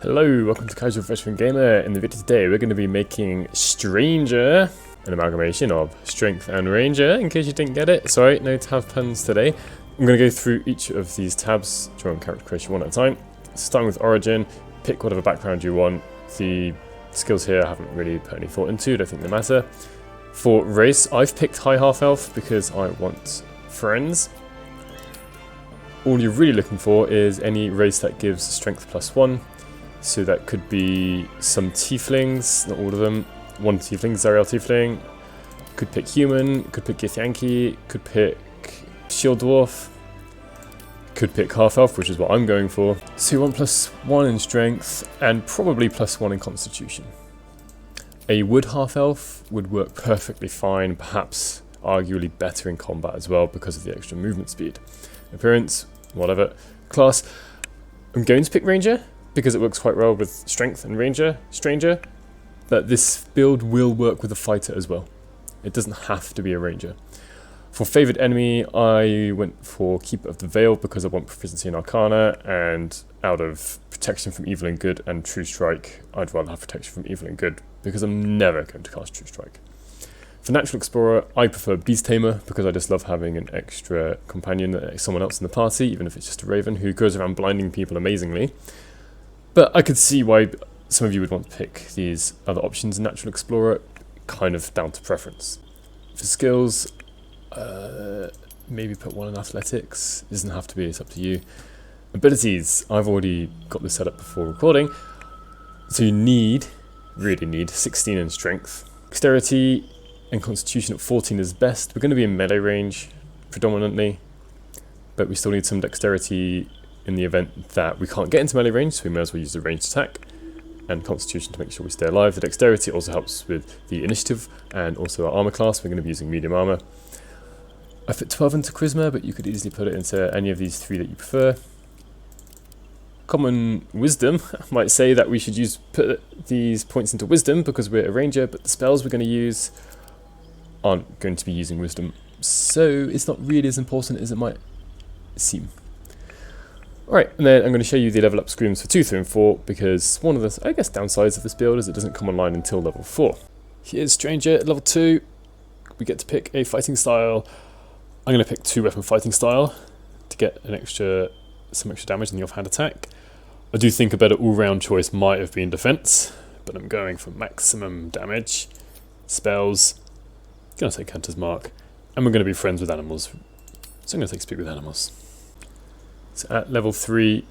Hello, welcome to Casual Veteran Gamer. In the video today we're going to be making Stranger, an amalgamation of Strength and Ranger, in case you didn't get it. Sorry, no tab puns today. I'm going to go through each of these tabs during character creation one at a time. Starting with Origin, pick whatever background you want. The skills here I haven't really put any thought into, don't think they matter. For race, I've picked High Half Elf because I want friends. All you're really looking for is any race that gives Strength +1. So that could be some tieflings, not all of them. One tiefling, Zariel tiefling. Could pick human, could pick Githyanki, could pick shield dwarf. Could pick half elf, which is what I'm going for. So you want +1 in strength and probably +1 in constitution. A wood half elf would work perfectly fine, perhaps arguably better in combat as well because of the extra movement speed. Appearance, whatever. Class, I'm going to pick ranger, because it works quite well with strength and stranger, but this build will work with a fighter as well. It doesn't have to be a ranger. For favoured enemy, I went for Keeper of the Veil because I want proficiency in Arcana, and out of protection from evil and good and True Strike, I'd rather have protection from evil and good because I'm never going to cast True Strike. For Natural Explorer, I prefer Beast Tamer because I just love having an extra companion, someone else in the party, even if it's just a raven, who goes around blinding people amazingly. But I could see why some of you would want to pick these other options in Natural Explorer, kind of down to preference. For skills, maybe put one in Athletics. It doesn't have to be, it's up to you. Abilities, I've already got this set up before recording. So you really need 16 in Strength. Dexterity and Constitution at 14 is best. We're going to be in melee range, predominantly. But we still need some Dexterity in the event that we can't get into melee range, so we may as well use the ranged attack, and Constitution to make sure we stay alive. The Dexterity also helps with the initiative and also our armor class. We're going to be using medium armor. I put 12 into Charisma, but you could easily put it into any of these three that you prefer. Common Wisdom, I might say that we should put these points into Wisdom because we're a ranger, but the spells we're going to use aren't going to be using Wisdom, so it's not really as important as it might seem. Alright, and then I'm going to show you the level up screens for 2, 3 and 4 because one of the, downsides of this build is it doesn't come online until level 4. Here's Stranger at level 2. We get to pick a fighting style. I'm going to pick 2-weapon fighting style to get some extra damage in the offhand attack. I do think a better all-round choice might have been defense, but I'm going for maximum damage. Spells, going to take Hunter's Mark, and we're going to be friends with animals, so I'm going to take Speak with Animals. So at level 3,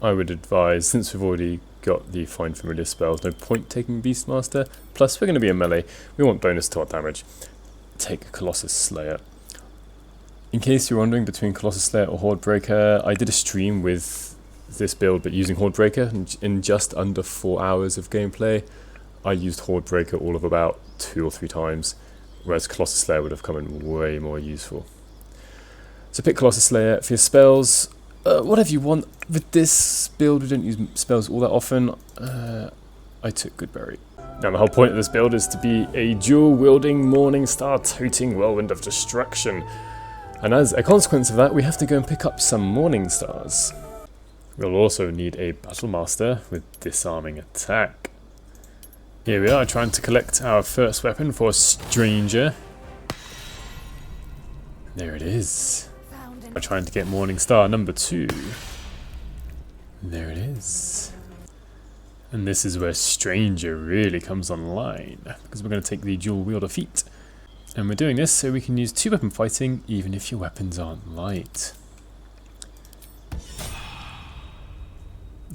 I would advise, since we've already got the Find Familiar spell, no point taking Beastmaster, plus we're going to be in melee, we want bonus to our damage. Take Colossus Slayer. In case you're wondering between Colossus Slayer or Horde Breaker, I did a stream with this build but using Horde Breaker, and in just under 4 hours of gameplay, I used Horde Breaker all of about 2 or 3 times, whereas Colossus Slayer would have come in way more useful. So pick Colossus Slayer. For your spells, whatever you want. With this build, we don't use spells all that often. I took Goodberry. Now the whole point of this build is to be a dual-wielding, Morningstar-toting Whirlwind of Destruction. And as a consequence of that, we have to go and pick up some Morningstars. We'll also need a Battle Master with Disarming Attack. Here we are, trying to collect our first weapon for Stranger. There it is. We're trying to get Morningstar number 2. There it is. And this is where Stranger really comes online, because we're going to take the dual wielder feat. And we're doing this so we can use 2-weapon fighting even if your weapons aren't light.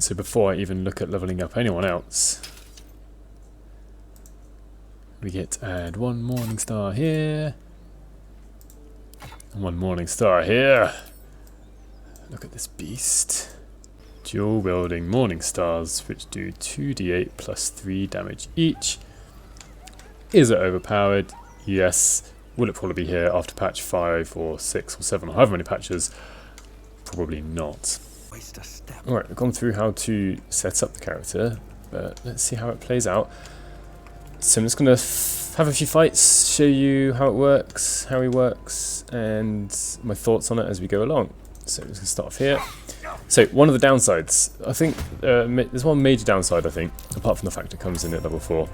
So before I even look at leveling up anyone else, we get to add 1 Morningstar here. And 1 Morningstar here. Look at this beast. Dual wielding Morningstars, which do 2d8 plus 3 damage each. Is it overpowered? Yes. Will it probably be here after patch 5 or 6 or 7 or however many patches? Probably not. Alright, we've gone through how to set up the character, but let's see how it plays out. So I'm just going to have a few fights, show you how it works, how he works, and my thoughts on it as we go along. So I'm just going to start off here. So one of the downsides, I think, there's one major downside I think, apart from the fact it comes in at level 4,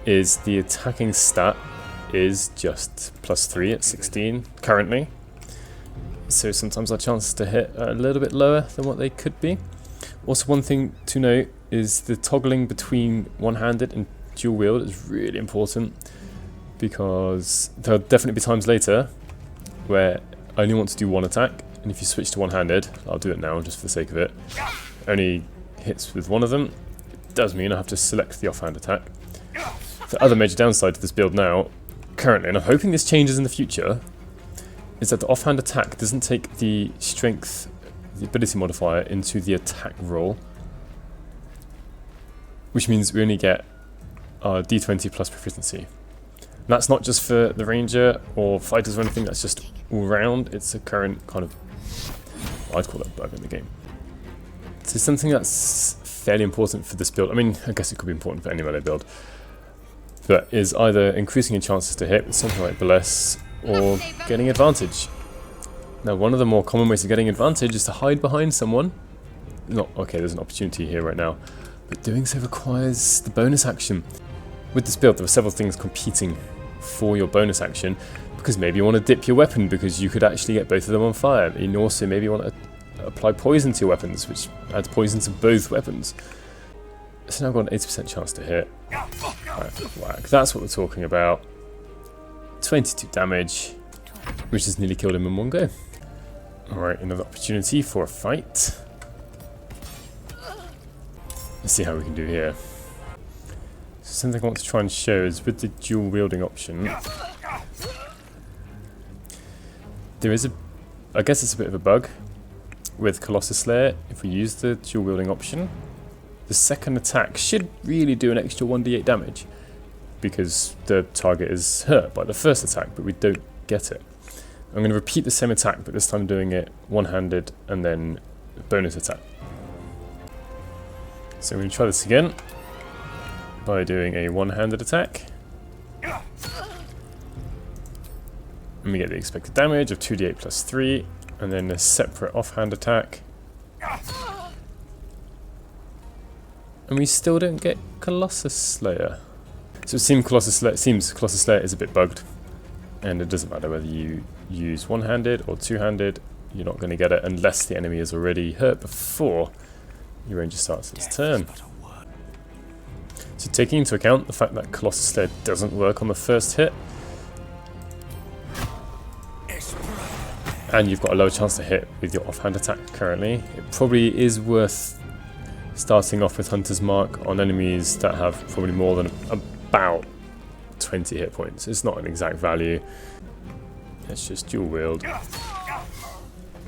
is the attacking stat is just +3 at 16 currently. So sometimes our chances to hit are a little bit lower than what they could be. Also, one thing to note is the toggling between one-handed and dual wield is really important, because there'll definitely be times later where I only want to do one attack, and if you switch to one-handed, I'll do it now just for the sake of it, only hits with one of them. It does mean I have to select the offhand attack. The other major downside to this build now, currently, and I'm hoping this changes in the future, is that the offhand attack doesn't take the strength, the ability modifier, into the attack roll, which means we only get our d20 plus proficiency. And that's not just for the ranger or fighters or anything, that's just all round. It's a current kind of, I'd call it a bug in the game. So something that's fairly important for this build, I mean, I guess it could be important for any melee build, but is either increasing your chances to hit with something like Bless, or getting advantage. Now, one of the more common ways of getting advantage is to hide behind someone. Okay, there's an opportunity here right now, but doing so requires the bonus action. With this build, there are several things competing for your bonus action, because maybe you want to dip your weapon because you could actually get both of them on fire, and you also maybe want to apply poison to your weapons, which adds poison to both weapons. So now I've got an 80% chance to hit. Whack. That's what we're talking about. 22 damage, which has nearly killed him in one go. Alright, another opportunity for a fight. Let's see how we can do here. So something I want to try and show is with the dual wielding option, there is I guess it's a bit of a bug with Colossus Slayer. If we use the dual wielding option, the second attack should really do an extra 1d8 damage, because the target is hurt by the first attack, but we don't get it. I'm going to repeat the same attack, but this time doing it one-handed and then bonus attack. So we're going to try this again by doing a one-handed attack. And we get the expected damage of 2d8 plus 3, and then a separate offhand attack. And we still don't get Colossus Slayer. So it seems Colossus Slayer is a bit bugged, and it doesn't matter whether you use one-handed or two-handed, you're not going to get it unless the enemy is already hurt before your ranger starts its turn. So taking into account the fact that Colossus Slayer doesn't work on the first hit, and you've got a lower chance to hit with your offhand attack currently, it probably is worth starting off with Hunter's Mark on enemies that have probably more than about 20 hit points. It's not an exact value. Let's just dual wield.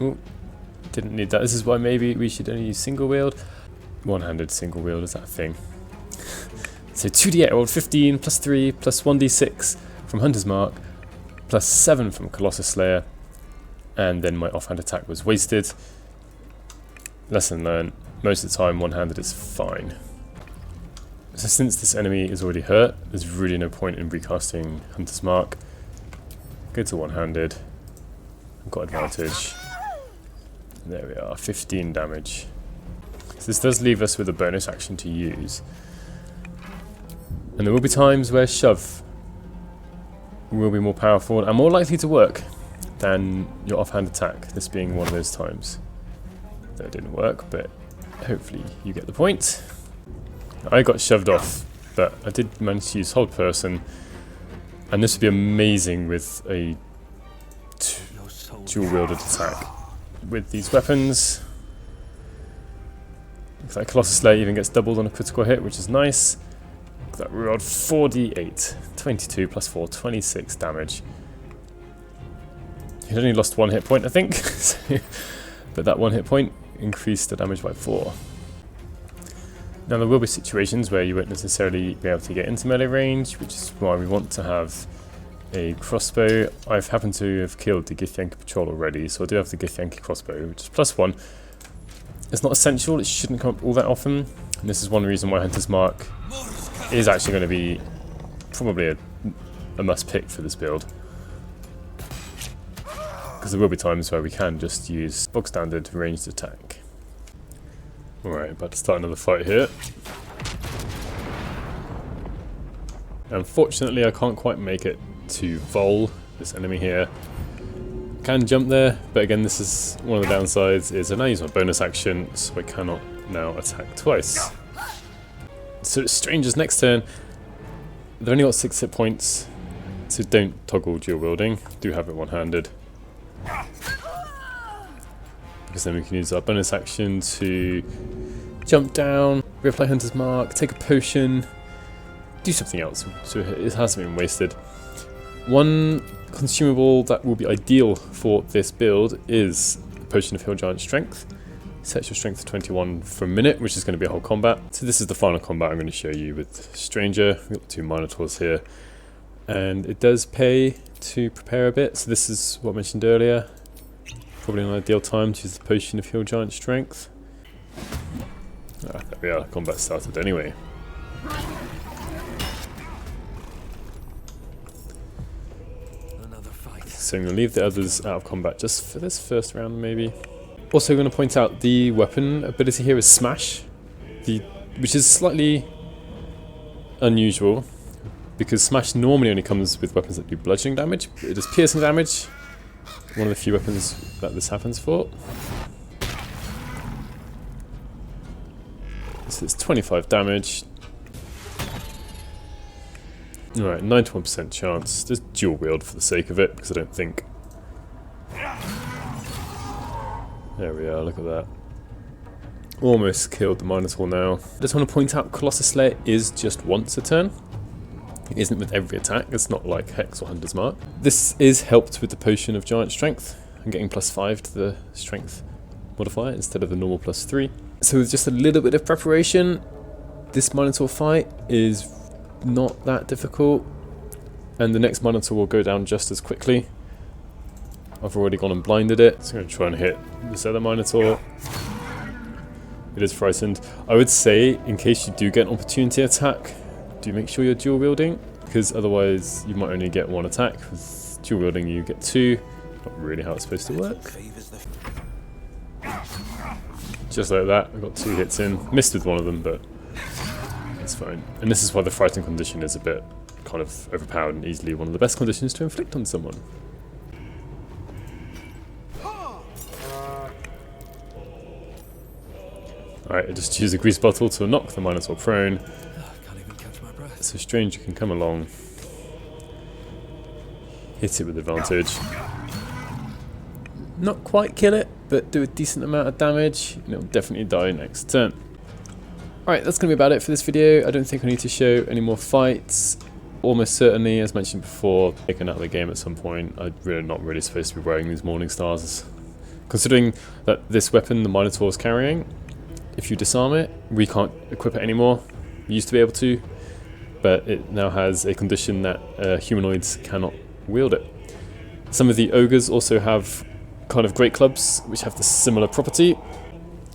Ooh, didn't need that. This is why maybe we should only use single wield. One-handed single wield is that thing. So 2d8, I rolled 15 plus 3 plus 1d6 from Hunter's Mark plus 7 from Colossus Slayer, and then my offhand attack was wasted. Lesson learned. Most of the time one-handed is fine. So since this enemy is already hurt, there's really no point in recasting Hunter's Mark. Go to one-handed. I've got advantage. There we are, 15 damage. So this does leave us with a bonus action to use. And there will be times where shove will be more powerful and more likely to work than your offhand attack, this being one of those times. Though it didn't work, but hopefully you get the point. I got shoved off, but I did manage to use hold person, and this would be amazing with a dual wielded attack with these weapons. Looks like Colossus Slayer even gets doubled on a critical hit, which is nice. That we rolled 4d8, 22 plus 4, 26 damage. He'd only lost 1 hit point, I think, but that 1 hit point increased the damage by 4. Now there will be situations where you won't necessarily be able to get into melee range, which is why we want to have a crossbow. I've happened to have killed the Githyanki patrol already, so I do have the Githyanki crossbow, which is +1. It's not essential, it shouldn't come up all that often, and this is one reason why Hunter's Mark is actually going to be probably a must pick for this build. Because there will be times where we can just use bog standard ranged attack. Alright, about to start another fight here. Unfortunately, I can't quite make it to Vol, this enemy here. Can jump there, but again, this is one of the downsides, is I now use my bonus action, so I cannot now attack twice. So it's Stranger's next turn. They've only got 6 hit points, so don't toggle dual wielding. Do have it one-handed. Because then we can use our bonus action to jump down, reapply Hunter's Mark, take a potion, do something else, so it hasn't been wasted. One consumable that will be ideal for this build is the Potion of Hill Giant Strength. Sets your strength to 21 for a minute, which is going to be a whole combat. So this is the final combat I'm going to show you with Stranger. We've got 2 Minotaurs here, and it does pay to prepare a bit. So this is what I mentioned earlier. Probably an ideal time to use the Potion of Hill Giant Strength. There we are, combat started anyway. So I'm going to leave the others out of combat just for this first round maybe. Also going to point out the weapon ability here is Smash, which is slightly unusual because Smash normally only comes with weapons that do bludgeoning damage, but it does piercing damage. One of the few weapons that this happens for. So it's 25 damage. Alright, 91% chance. Just dual wield for the sake of it, because I don't think... There we are, look at that. Almost killed the Minotaur now. I just want to point out Colossus Slayer is just once a turn. It isn't with every attack, it's not like Hex or Hunter's Mark. This is helped with the Potion of Giant Strength. I'm getting +5 to the Strength modifier instead of the normal +3. So with just a little bit of preparation, this Minotaur fight is not that difficult, and the next Minotaur will go down just as quickly. I've already gone and blinded it, so I'm going to try and hit this other Minotaur. It is frightened. I would say, in case you do get an opportunity attack, do make sure you're dual wielding, because otherwise you might only get 1 attack. With dual wielding you get 2. Not really how it's supposed to work. Just like that, I got 2 hits in. Missed with one of them, but it's fine. And this is why the frightened condition is a bit kind of overpowered and easily one of the best conditions to inflict on someone. Alright, I just use a grease bottle to knock the Minotaur prone. So Stranger can come along, hit it with advantage. Not quite kill it, but do a decent amount of damage, and it'll definitely die next turn. Alright, that's going to be about it for this video. I don't think I need to show any more fights. Almost certainly, as mentioned before, taken out of the game at some point. I'm really not really supposed to be wearing these Morning Stars. Considering that this weapon the Minotaur is carrying, if you disarm it, we can't equip it anymore. We used to be able to, but it now has a condition that humanoids cannot wield it. Some of the ogres also have kind of great clubs which have the similar property.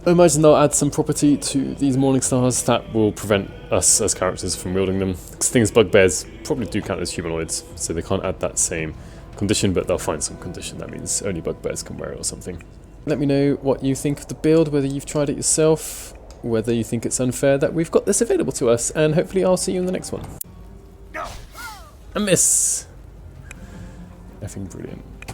I imagine they'll add some property to these Morning Stars that will prevent us as characters from wielding them. Because things bugbears probably do count as humanoids, so they can't add that same condition, but they'll find some condition that means only bugbears can wear it or something. Let me know what you think of the build, whether you've tried it yourself, whether you think it's unfair that we've got this available to us, and hopefully I'll see you in the next one. A miss! Effing brilliant.